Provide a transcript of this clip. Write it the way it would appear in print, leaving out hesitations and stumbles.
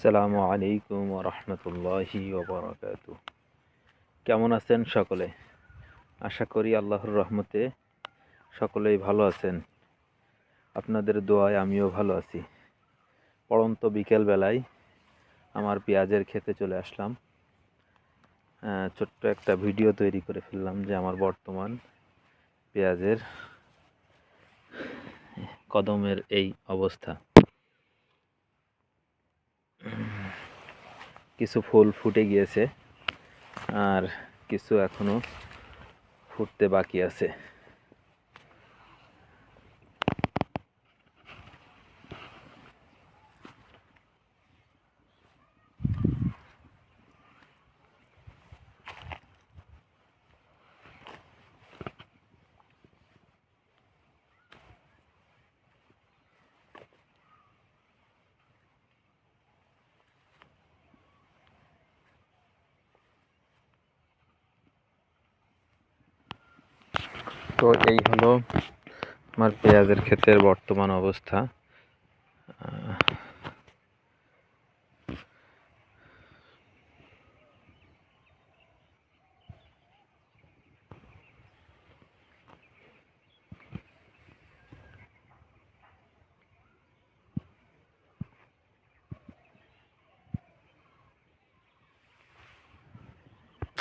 আসসালামু আলাইকুম ওয়া রাহমাতুল্লাহি ওয়া বারাকাতুহু। কেমন আছেন সকলে? আশা করি আল্লাহর রহমতে সকলেই ভালো আছেন। আপনাদের দোয়ায় আমিও ভালো আছি। পড়ন্ত বিকেলবেলায় আমার পেঁয়াজের ক্ষেতে চলে আসলাম। ছোট্ট একটা ভিডিও তৈরি করে ফেললাম যে আমার বর্তমান পেঁয়াজের কদমের এই অবস্থা। কিছু ফুল ফুটে গিয়েছে আর কিছু এখনো ফুটতে বাকি আছে। তো এই হলো আমার পেঁয়াজের ক্ষেতের বর্তমান অবস্থা।